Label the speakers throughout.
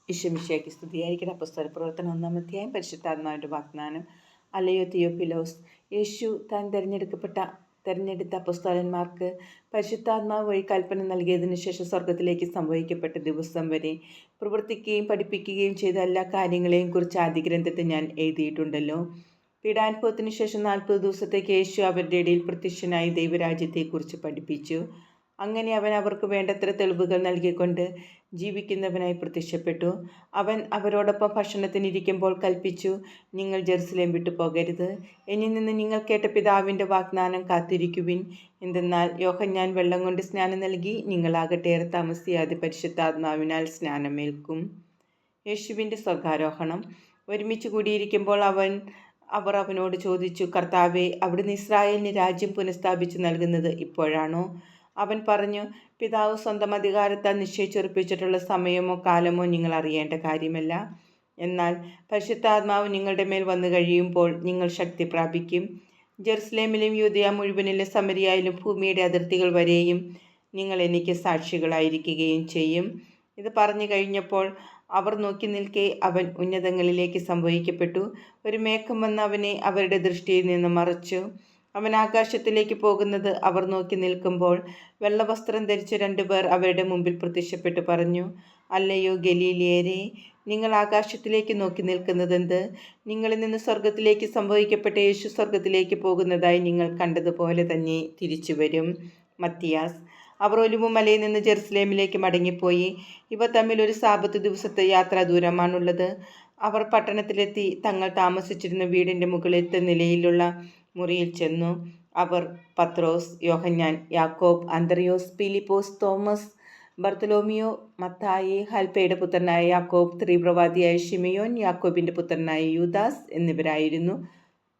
Speaker 1: ഈശോമിശിഹായ്ക്ക് സ്തുതിയായിരിക്കട്ടെ. അപ്പോസ്തല പ്രവർത്തനം 1-ാം അധ്യായം. പരിശുദ്ധാത്മാവിൻ്റെ വാഗ്ദാനം. അല്ലയോ തിയോഫിലോസ്, യേശു താൻ തെരഞ്ഞെടുത്ത അപ്പോസ്തലന്മാർക്ക് പരിശുദ്ധാത്മാവ് വഴി കൽപ്പന നൽകിയതിനു ശേഷം സ്വർഗത്തിലേക്ക് സംഭവിക്കപ്പെട്ട ദിവസം വരെ പ്രവർത്തിക്കുകയും പഠിപ്പിക്കുകയും ചെയ്ത എല്ലാ കാര്യങ്ങളെയും കുറിച്ച് ആദ്യ ഗ്രന്ഥത്തിൽ ഞാൻ എഴുതിയിട്ടുണ്ടല്ലോ. പീഡാനുഭവത്തിനു ശേഷം 40 ദിവസത്തേക്ക് യേശു അവരുടെ ഇടയിൽ പ്രത്യക്ഷനായി ദൈവരാജ്യത്തെക്കുറിച്ച് പഠിപ്പിച്ചു. അങ്ങനെ അവൻ അവർക്ക് വേണ്ടത്ര തെളിവുകൾ നൽകിക്കൊണ്ട് ജീവിക്കുന്നവനായി പ്രത്യക്ഷപ്പെട്ടു. അവൻ അവരോടൊപ്പം ഭക്ഷണത്തിനിരിക്കുമ്പോൾ കൽപ്പിച്ചു, നിങ്ങൾ ജെറുസലേം വിട്ടു പോകരുത്. എന്നിൽ നിന്ന് നിങ്ങൾ കേട്ട പിതാവിൻ്റെ വാഗ്ദാനം കാത്തിരിക്കുവിൻ. എന്തെന്നാൽ യോഹന്നാൻ വെള്ളം കൊണ്ട് സ്നാനം നൽകി, നിങ്ങളാകട്ടെ ഏറെ താമസിയാതെ പരിശുദ്ധാത്മാവിനാൽ സ്നാനമേൽക്കും. യേശുവിൻ്റെ സ്വർഗാരോഹണം. ഒരുമിച്ച് കൂടിയിരിക്കുമ്പോൾ അവർ അവനോട് ചോദിച്ചു, കർത്താവേ, അവിടുന്ന് ഇസ്രായേലിന് രാജ്യം പുനഃസ്ഥാപിച്ചു നൽകുന്നത് ഇപ്പോഴാണോ? അവൻ പറഞ്ഞു, പിതാവ് സ്വന്തം അധികാരത്താൽ നിശ്ചയിച്ചുറപ്പിച്ചിട്ടുള്ള സമയമോ കാലമോ നിങ്ങൾ അറിയേണ്ട കാര്യമല്ല. എന്നാൽ പരിശുദ്ധാത്മാവ് നിങ്ങളുടെ മേൽ വന്നു കഴിയുമ്പോൾ നിങ്ങൾ ശക്തി പ്രാപിക്കും. ജെറുസലേമിലും യൂദയ മുഴുവനിലും സമരിയയിലും ഭൂമിയുടെ അതിർത്തികൾ വരെയും നിങ്ങൾ എനിക്ക് സാക്ഷികളായിരിക്കുകയും ചെയ്യും. ഇത് പറഞ്ഞു കഴിഞ്ഞപ്പോൾ അവർ നോക്കി നിൽക്കെ അവൻ ഉന്നതങ്ങളിലേക്ക് സംഭവിക്കപ്പെട്ടു. ഒരു മേഘം വന്ന് അവനെ അവരുടെ ദൃഷ്ടിയിൽ നിന്ന് മറച്ചു. അവൻ ആകാശത്തിലേക്ക് പോകുന്നത് അവർ നോക്കി നിൽക്കുമ്പോൾ വെള്ളവസ്ത്രം ധരിച്ച 2 പേർ അവരുടെ മുമ്പിൽ പ്രത്യക്ഷപ്പെട്ടു പറഞ്ഞു, അല്ലയോ ഗലീലിയരെ, നിങ്ങൾ ആകാശത്തിലേക്ക് നോക്കി നിൽക്കുന്നതെന്ത്? നിങ്ങളിൽ നിന്ന് സ്വർഗത്തിലേക്ക് സംഭവിക്കപ്പെട്ട യേശു സ്വർഗത്തിലേക്ക് പോകുന്നതായി നിങ്ങൾ കണ്ടതുപോലെ തന്നെ തിരിച്ചു വരും. മത്തിയാസ്. അവർ ഒലിവ് മലയിൽ നിന്ന് ജെറുസലേമിലേക്ക് മടങ്ങിപ്പോയി. ഇവ തമ്മിൽ ഒരു സാബത്ത് ദിവസത്തെ യാത്രാ ദൂരമാണുള്ളത്. അവർ പട്ടണത്തിലെത്തി തങ്ങൾ താമസിച്ചിരുന്ന വീടിൻ്റെ മുകളിലത്തെ നിലയിലുള്ള മുറിയിൽ ചെന്നു. അവർ പത്രോസ്, യോഹന്നാൻ, യാക്കോബ്, അന്ത്രയോസ്, ഫിലിപ്പോസ്, തോമസ്, ബർത്തലോമിയോ, മത്തായി, ഹൽപ്പയുടെ പുത്രനായ യാക്കോബ്, സ്ത്രീപ്രവാദിയായ ശിമയോൻ, യാക്കോബിൻ്റെ പുത്രനായ യൂദാസ് എന്നിവരായിരുന്നു.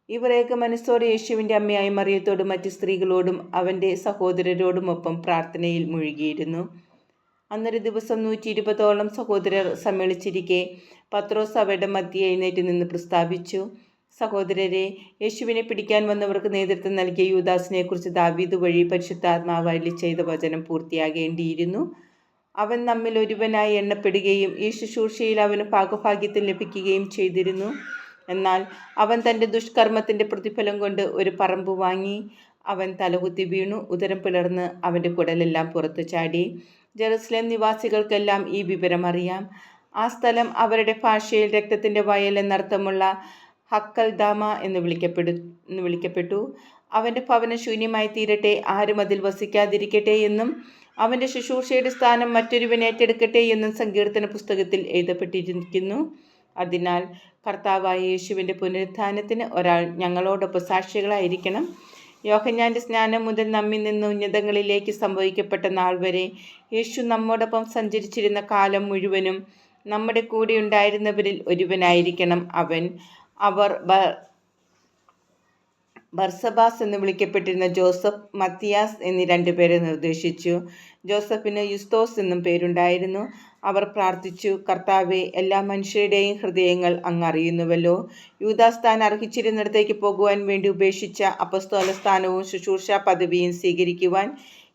Speaker 1: ഇവർ മനസ്സോടെ യേശുവിൻ്റെ അമ്മയായ മറിയത്തോടും മറ്റ് സ്ത്രീകളോടും അവൻ്റെ സഹോദരരോടുമൊപ്പം പ്രാർത്ഥനയിൽ മുഴുകിയിരുന്നു. അന്നൊരു ദിവസം 120ഓളം സഹോദരർ സമ്മേളിച്ചിരിക്കെ പത്രോസ് അവരുടെ മധ്യേ എഴുന്നേറ്റ് നിന്ന് പ്രസ്താവിച്ചു, സഹോദരരെ, യേശുവിനെ പിടിക്കാൻ വന്നവർക്ക് നേതൃത്വം നൽകിയ യൂദാസിനെക്കുറിച്ച് ദാവീദ് വഴി പരിശുദ്ധാത്മാവ് അരുളി ചെയ്ത വചനം പൂർത്തിയാകേണ്ടിയിരുന്നു. അവൻ നമ്മിൽ ഒരുവനായി എണ്ണപ്പെടുകയും ഈ ശുശ്രൂഷയിൽ അവന് ഭാഗഭാഗ്യത്തിൽ ലഭിക്കുകയും ചെയ്തിരുന്നു. എന്നാൽ അവൻ തൻ്റെ ദുഷ്കർമ്മത്തിൻ്റെ പ്രതിഫലം കൊണ്ട് ഒരു പറമ്പ് വാങ്ങി. അവൻ തലകുത്തി വീണു, ഉദരം പിളർന്ന് അവൻ്റെ കുടലെല്ലാം പുറത്തു ചാടി. ജെറുസലേം നിവാസികൾക്കെല്ലാം ഈ വിവരം അറിയാം. ആ സ്ഥലം അവരുടെ ഭാഷയിൽ രക്തത്തിൻ്റെ വയൽ എന്നർത്ഥമുള്ള ഹക്കൽദാമ എന്ന് വിളിക്കപ്പെട്ടു. അവൻ്റെ ഭവനം ശൂന്യമായി തീരട്ടെ, ആരും അതിൽ വസിക്കാതിരിക്കട്ടെ എന്നും അവൻ്റെ ശുശ്രൂഷയുടെ സ്ഥാനം മറ്റൊരുവൻ ഏറ്റെടുക്കട്ടെ എന്നും സങ്കീർത്തന പുസ്തകത്തിൽ എഴുതപ്പെട്ടിരിക്കുന്നു. അതിനാൽ കർത്താവായ യേശുവിൻ്റെ പുനരുത്ഥാനത്തിന് ഒരാൾ ഞങ്ങളോടൊപ്പം സാക്ഷികളായിരിക്കണം. യോഹന്നാൻ്റെ സ്നാനം മുതൽ നമ്മിൽ നിന്ന് ഉന്നതങ്ങളിലേക്ക് സംഭവിക്കപ്പെട്ട നാൾ വരെ യേശു നമ്മോടൊപ്പം സഞ്ചരിച്ചിരുന്ന കാലം മുഴുവനും നമ്മുടെ കൂടെ ഉണ്ടായിരുന്നവരിൽ ഒരുവനായിരിക്കണം അവർ ബർസബാസ് എന്ന് വിളിക്കപ്പെട്ടിരുന്ന ജോസഫ്, മത്തിയാസ് എന്നീ 2 പേരെ നിർദ്ദേശിച്ചു. ജോസഫിന് യുസ്തോസ് എന്നും പേരുണ്ടായിരുന്നു. അവർ പ്രാർത്ഥിച്ചു, കർത്താവെ, എല്ലാ മനുഷ്യരുടെയും ഹൃദയങ്ങൾ അങ്ങ് അറിയുന്നുവല്ലോ. യൂദാസ് താൻ അർഹിച്ചിരുന്നിടത്തേക്ക് പോകുവാൻ വേണ്ടി ഉപേക്ഷിച്ച അപ്പസ്തോല സ്ഥാനവും ശുശ്രൂഷ പദവിയും സ്വീകരിക്കുവാൻ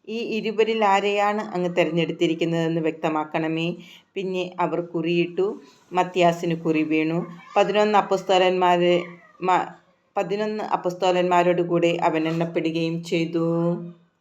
Speaker 1: ഈ 2 ആരെയാണ് അങ്ങ് തിരഞ്ഞെടുത്തിരിക്കുന്നതെന്ന് വ്യക്തമാക്കണമേ. പിന്നെ അവർ കുറിയിട്ടു. മത്തിയാസിന് കുറി വീണു. 11 അപ്പസ്തോലന്മാരോട് കൂടെ അവൻ എണ്ണപ്പെടുകയും ചെയ്തു.